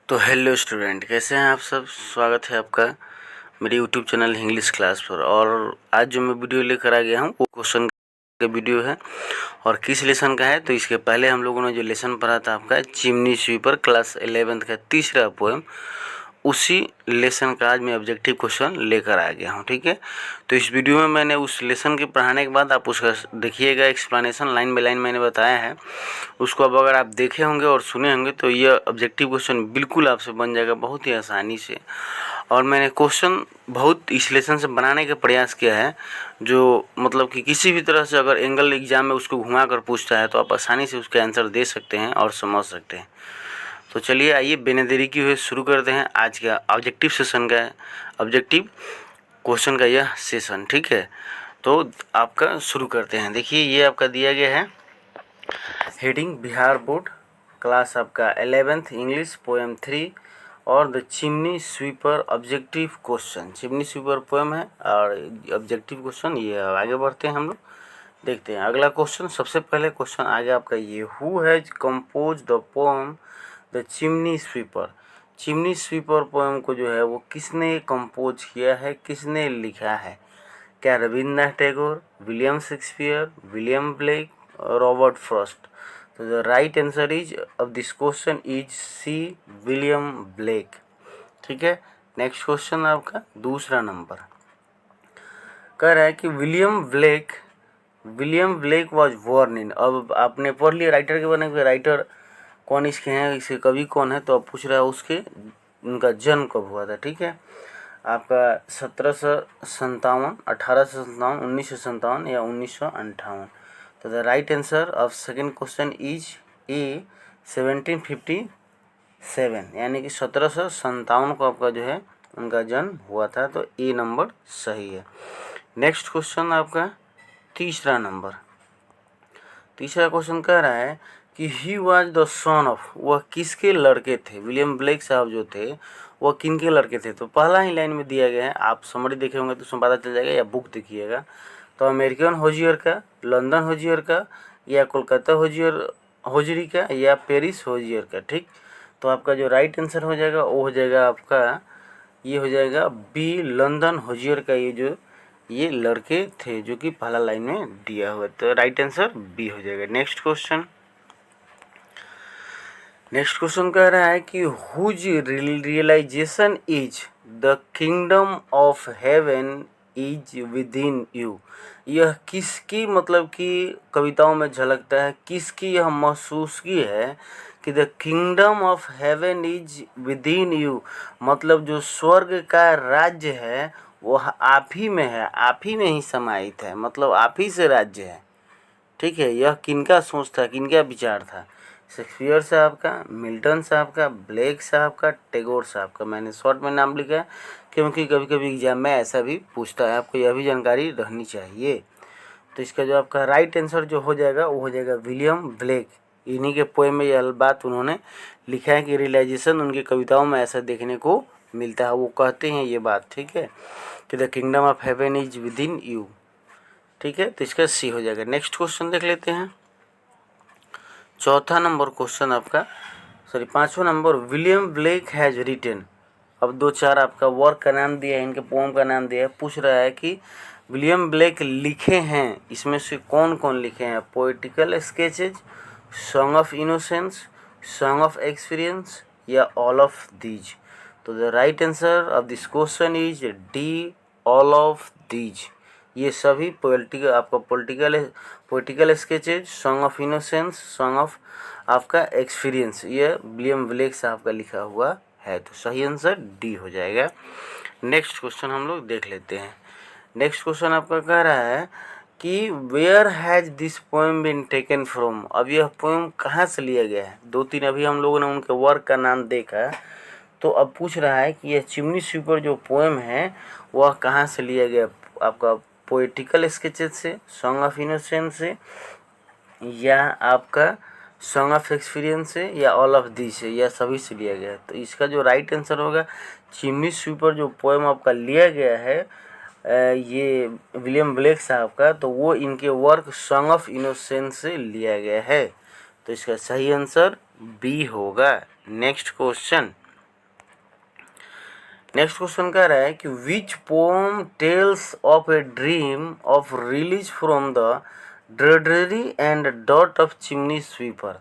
तो hello student, कैसे हैं आप सब। स्वागत है आपका मेरे यूट्यूब चैनल इंग्लिश क्लास पर। और आज जो मैं वीडियो लेकर आ गया हूँ वो क्वेश्चन का वीडियो है। और किस लेसन का है, तो इसके पहले हम लोगों ने जो लेसन पढ़ा था आपका चिमनी स्वीपर क्लास 11th का तीसरा पोएम, उसी लेसन का आज मैं ऑब्जेक्टिव क्वेश्चन लेकर आ गया हूँ। ठीक है, तो इस वीडियो में मैंने उस लेसन के पढ़ाने के बाद आप उसका देखिएगा, एक्सप्लेनेशन लाइन बाय लाइन मैंने बताया है उसको। अब अगर आप देखे होंगे और सुने होंगे तो ये ऑब्जेक्टिव क्वेश्चन बिल्कुल आपसे बन जाएगा बहुत ही आसानी से। और मैंने क्वेश्चन बहुत इस लेसन से बनाने का प्रयास किया है, जो मतलब कि किसी भी तरह से अगर एंगल एग्जाम में उसको घुमा कर पूछता है तो आप आसानी से उसके आंसर दे सकते हैं और समझ सकते हैं। तो चलिए आइए बिना देरी किए हुए शुरू करते हैं आज का ऑब्जेक्टिव सेशन का ऑब्जेक्टिव क्वेश्चन का यह सेशन। ठीक है, तो आपका शुरू करते हैं। देखिए ये आपका दिया गया है हेडिंग बिहार बोर्ड क्लास आपका 11th इंग्लिश पोएम 3 और the chimney sweeper objective question. Chimney sweeper poem है और ऑब्जेक्टिव क्वेश्चन ये है। आगे बढ़ते हैं हम लोग, देखते हैं अगला क्वेश्चन। सबसे पहले क्वेश्चन आगे आपका ये, who has compose the poem the chimney sweeper. Chimney sweeper poem को जो है वो किसने कंपोज किया है, किसने लिखा है। क्या Rabindranath Tagore, William Shakespeare, William Blake, Robert Frost. तो the right answer is of this question is C, William Blake. ठीक है, नेक्स्ट क्वेश्चन आपका दूसरा नंबर कह रहा है कि William Blake was born in. अब आपने पढ़ लिया राइटर के बारे में, राइटर कौन इसके हैं, इसके कवि कौन है, तो अब पूछ रहा है उसके उनका जन्म कब हुआ था। ठीक है, आपका 1757, 1857, 1957 या 1958। तो the right answer of second question is a 1757, यानी कि 1757 को आपका जो है उनका जन्म हुआ था। तो ए नंबर सही है। नेक्स्ट क्वेश्चन आपका तीसरा नंबर। तीसरा क्वेश्चन कह रहा है कि he was the son of, वह किसके लड़के थे। विलियम ब्लेक साहब जो थे वह किन के लड़के थे। तो पहला ही लाइन में दिया गया है, आप समरी देखे होंगे तो उसमें पता चल जाएगा, या बुक देखिएगा। तो अमेरिकन होजियर का, लंदन होजियर का, या कोलकाता होजरी का, या पेरिस होजियर का। ठीक, तो आपका जो राइट आंसर हो जाएगा वो हो जाएगा आपका, ये हो जाएगा बी, लंदन होजियर का ये लड़के थे जो कि पहला लाइन में दिया हुआ। तो राइट आंसर बी हो जाएगा। नेक्स्ट क्वेश्चन कह रहा है कि whose realisation is the kingdom of heaven is within you. यह किसकी मतलब कि कविताओं में झलकता है, किसकी यह महसूस की है कि the kingdom of heaven is within you, मतलब जो स्वर्ग का राज्य है वह आप ही में है, आप ही में ही समाहित है, मतलब आप ही से राज्य है। ठीक है, यह किनका सोच था, किनका विचार था। शेक्सपियर साहब का, मिल्टन साहब का, ब्लेक साहब का, टैगोर साहब का। मैंने शॉर्ट में नाम लिखा है क्योंकि कभी कभी एग्जाम में ऐसा भी पूछता है, आपको यह भी जानकारी रहनी चाहिए। तो इसका जो आपका राइट आंसर जो हो जाएगा वो हो जाएगा विलियम ब्लेक। इन्हीं के पोएम में यह बात उन्होंने लिखा है कि रियलाइजेशन उनकी कविताओं में ऐसा देखने को मिलता है। वो कहते हैं ये बात, ठीक है, कि the kingdom of heaven is within you. ठीक है, तो इसका सी हो जाएगा। नेक्स्ट क्वेश्चन देख लेते हैं। चौथा नंबर क्वेश्चन आपका, पांचवा number, William Blake has written. अब दो चार आपका वर्क का नाम दिया है, इनके पोएम का नाम दिया है। पूछ रहा है कि विलियम ब्लेक लिखे हैं, इसमें से कौन कौन लिखे हैं। Poetical sketches, song of innocence, song of experience, या ऑल ऑफ दीज। तो the right answer of this question is D, all of these. ये सभी political sketches, song of innocence, song of आपका एक्सपीरियंस, ये विलियम ब्लेक साहब का लिखा हुआ है। तो सही आंसर डी हो जाएगा। नेक्स्ट क्वेश्चन हम लोग देख लेते हैं। नेक्स्ट क्वेश्चन आपका कह रहा है कि where has this poem been taken from. अब यह पोएम कहाँ से लिया गया है। दो तीन अभी हम लोगों ने उनके वर्क का नाम देखा, तो अब पूछ रहा है कि यह चिमनी स्वीपर जो पोएम है वह कहाँ से लिया गया। आपका पोएटिकल स्केचेज से, सॉन्ग ऑफ इनोसेंस से, या आपका सॉन्ग ऑफ एक्सपीरियंस से, या ऑल ऑफ दी से, या सभी से लिया गया है। तो इसका जो राइट आंसर होगा, चिमनी स्वीपर जो पोएम आपका लिया गया है ये विलियम ब्लेक साहब का, तो वो इनके वर्क सॉन्ग ऑफ इनोसेंस से लिया गया है। तो इसका सही आंसर बी होगा। नेक्स्ट क्वेश्चन, नेक्स्ट क्वेश्चन कह रहा है कि which poem tells of a dream of release from the drudgery and dot of chimney sweeper.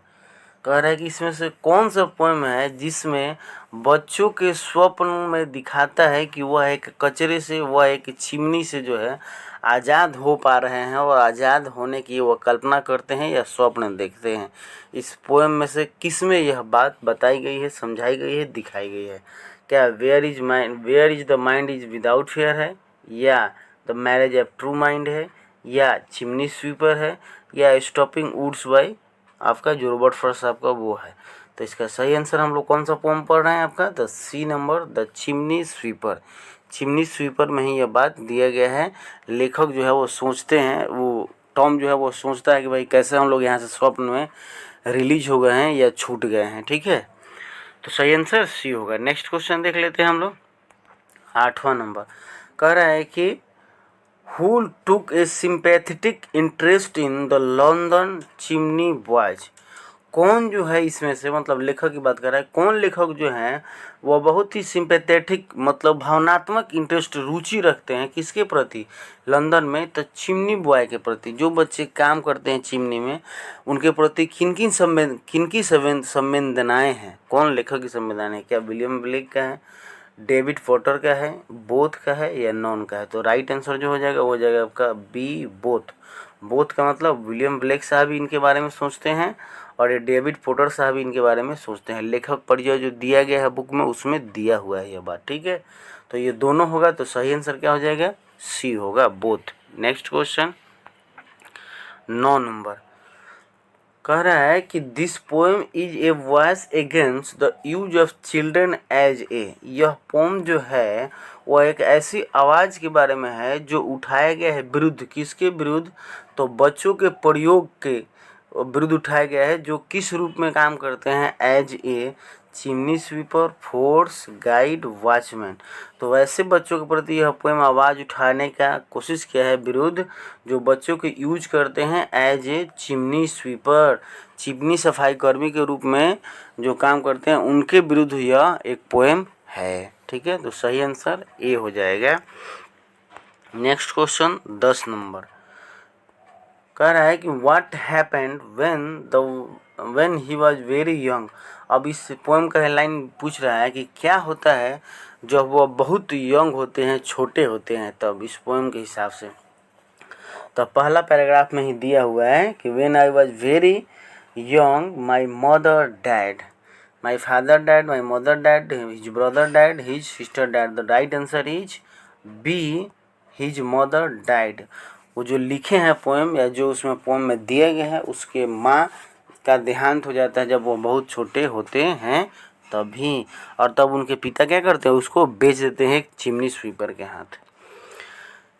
कह रहा है कि इसमें से कौन सा पोएम है जिसमें बच्चों के स्वप्न में दिखाता है कि वह एक कचरे से, वह एक चिमनी से जो है आज़ाद हो पा रहे हैं और आज़ाद होने की वह कल्पना करते हैं या स्वप्न देखते हैं। इस पोएम में से किस में यह बात बताई गई है, समझाई गई है, दिखाई गई है? क्या where is the mind is without fear है, या the marriage of true mind है, या चिमनी स्वीपर है, या स्टॉपिंग वुड्स बाय आपका जो रॉबर्ट फ्रॉस्ट आपका वो है? तो इसका सही आंसर हम लोग कौन सा पोम पढ़ रहे हैं आपका? The C number, the chimney sweeper. Chimney sweeper में ही यह बात दिया गया है। लेखक जो है वो सोचते हैं, वो टॉम जो है वो सोचता है कि भाई कैसे हम लोग यहाँ से स्वप्न में रिलीज हो गए हैं या छूट गए हैं। ठीक है, तो सही आंसर सी होगा। नेक्स्ट क्वेश्चन देख लेते हैं हम लोग। 8वां नंबर कह रहा है कि who took a sympathetic interest in the London Chimney Boys। कौन जो है इसमें से, मतलब लेखक की बात कर रहा है, कौन लेखक जो है वह बहुत ही सिंपैथेटिक मतलब भावनात्मक इंटरेस्ट, रुचि रखते हैं किसके प्रति? लंदन में तो चिमनी बॉय के प्रति। जो बच्चे काम करते हैं चिमनी में उनके प्रति किनकी संवेदनाएं हैं? कौन लेखक की संवेदनाएं हैं? क्या विलियम ब्लेक का है, डेविड पोटर का है, बोथ का है, या नॉन का है? तो राइट आंसर जो हो जाएगा वो हो जाएगा आपका बी, बोथ। बोथ का मतलब विलियम ब्लेक साहब भी इनके बारे में सोचते हैं और ये डेविड पोटर साहब भी इनके बारे में सोचते हैं। लेखक परिचय जो दिया गया है बुक में उसमें दिया हुआ है यह बात। ठीक है, तो ये दोनों होगा, तो सही आंसर क्या हो जाएगा? सी होगा, बोथ। नेक्स्ट क्वेश्चन 9 नंबर कह रहा है कि this poem is a voice against the use of children as a. यह पोम जो है वह एक ऐसी आवाज़ के बारे में है जो उठाया गया है विरुद्ध, किसके विरुद्ध? तो बच्चों के प्रयोग के विरुद्ध उठाया गया है, जो किस रूप में काम करते हैं? As a chimney sweeper, force, guide, watchman. तो वैसे बच्चों के प्रति यह पोएम आवाज़ उठाने का कोशिश किया है विरुद्ध जो बच्चों के यूज करते हैं as a chimney sweeper, chimney सफाई कर्मी के रूप में जो काम करते हैं उनके विरुद्ध यह एक पोएम है। ठीक है, तो सही आंसर ए हो जाएगा। नेक्स्ट क्वेश्चन 10 नंबर कह रहा है कि what happened when he was very young. अब इस पोएम का लाइन पूछ रहा है कि क्या होता है जब वह बहुत यंग होते हैं, छोटे होते हैं तब, इस पोएम के हिसाब से। तो पहला पैराग्राफ में ही दिया हुआ है कि when I was very young my mother dead, my father dead, my mother dead, his brother dead, his sister dead. The right answer is B, his mother died. वो जो लिखे हैं पोएम या जो उसमें पोएम में दिए गए हैं उसके माँ का देहांत हो जाता है जब वो बहुत छोटे होते हैं तभी, और तब उनके पिता क्या करते हैं? उसको बेच देते हैं एक चिमनी स्वीपर के हाथ,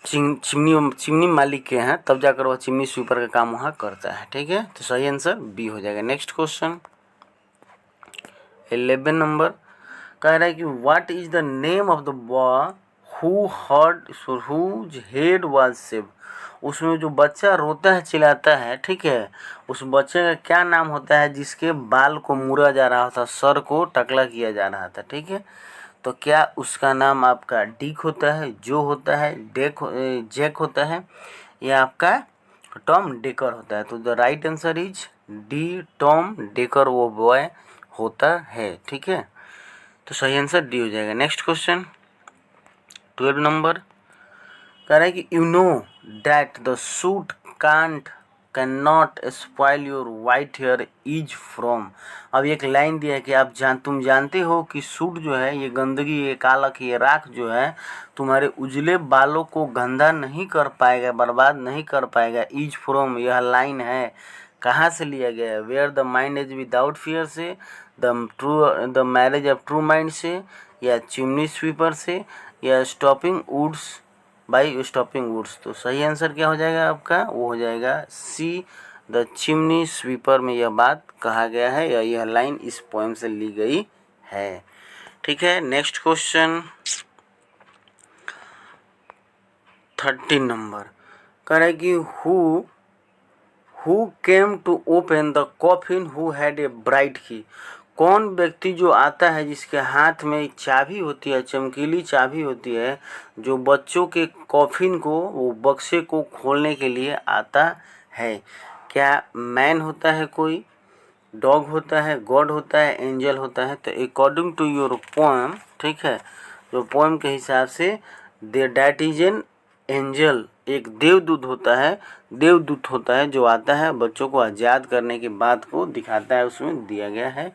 चिमनी मालिक के हैं, तब जाकर वह चिमनी स्वीपर का काम वहाँ करता है। ठीक है, तो सही आंसर बी हो जाएगा। नेक्स्ट क्वेश्चन 11 नंबर कह रहा है कि what is the name of the boy whose head was shaved। उसमें जो बच्चा रोता है, चिल्लाता है, ठीक है, उस बच्चे का क्या नाम होता है जिसके बाल को मुड़ा जा रहा था, सर को टकला किया जा रहा था? ठीक है, तो क्या उसका नाम आपका डिक होता है, जो होता है, जैक होता है, या आपका टॉम डेकर होता है? तो the right answer is D, Tom decker वो बॉय होता है। ठीक है, तो सही आंसर डी हो जाएगा। नेक्स्ट क्वेश्चन 12 नंबर कह रहा है कि you know that the suit can not spoil your white here is from. अब एक लाइन दिया है कि तुम जानते हो कि सूट जो है ये गंदगी, ये कालक, ये राख जो है तुम्हारे उजले बालों को गंदा नहीं कर पाएगा, बर्बाद नहीं कर पाएगा। इज फ्रॉम यह लाइन है कहाँ से लिया गया है? Where the mind is without fear से, the marriage of true mind से, या चिमनी स्वीपर से, या stopping woods by stopping woods. तो सही आंसर क्या हो जाएगा आपका? वो हो जाएगा सी, द चिमनी स्वीपर में यह बात कहा गया है या यह लाइन इस पोएम से ली गई है। ठीक है, नेक्स्ट क्वेश्चन 13 नंबर कह रहा है कि who came to open the coffin who had a bright key. कौन व्यक्ति जो आता है जिसके हाथ में चाबी होती है, चमकीली चाबी होती है, जो बच्चों के कॉफिन को, वो बक्से को खोलने के लिए आता है? क्या मैन होता है, कोई डॉग होता है, गॉड होता है, एंजल होता है? तो अकॉर्डिंग टू योर पोएम, ठीक है, जो पोएम के हिसाब say that is an angel, एक देवदूत होता है, देवदूत होता है जो आता है बच्चों को आज़ाद करने की बात को दिखाता है, उसमें दिया गया है।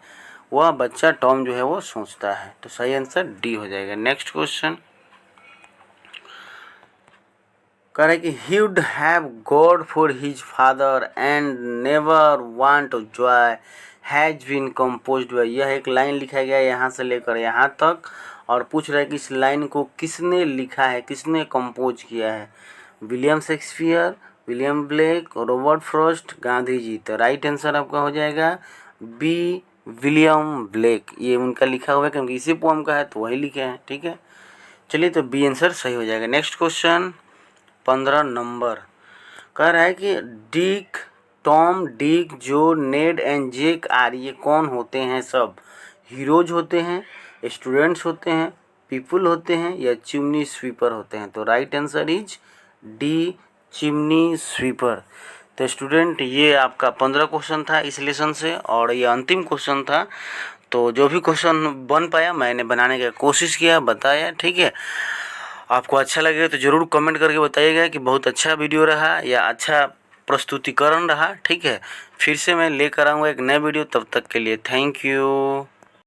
वह बच्चा टॉम जो है वो सोचता है। तो सही आंसर डी हो जाएगा। नेक्स्ट क्वेश्चन कह रहा है कि he would have God for his father and never want joy has been composed by. यह एक लाइन लिखा गया है यहाँ से लेकर यहाँ तक, और पूछ रहा है कि इस लाइन को किसने लिखा है, किसने कंपोज किया है? William Shakespeare, William Blake, Robert Frost, Gandhi ji. तो राइट आंसर आपका हो जाएगा बी, विलियम ब्लेक। ये उनका लिखा हुआ है क्योंकि इसी पोएम का है तो वही लिखे हैं। ठीक है, चलिए, तो बी आंसर सही हो जाएगा। नेक्स्ट क्वेश्चन 15 नंबर कह रहा है कि डिक, टॉम, डिक, जो, नेड एंड जेक आर, ये कौन होते हैं? सब हीरोज होते हैं, स्टूडेंट्स होते हैं, पीपल होते हैं, या चिमनी स्वीपर होते हैं? तो right answer is D, chimney sweeper. तो स्टूडेंट, ये आपका 15 क्वेश्चन था इस लेसन से, और ये अंतिम क्वेश्चन था। तो जो भी क्वेश्चन बन पाया मैंने बनाने की कोशिश किया, बताया। ठीक है, आपको अच्छा लगे तो ज़रूर कमेंट करके बताइएगा कि बहुत अच्छा वीडियो रहा या अच्छा प्रस्तुतिकरण रहा। ठीक है, फिर से मैं लेकर आऊँगा एक नया वीडियो, तब तक के लिए थैंक यू।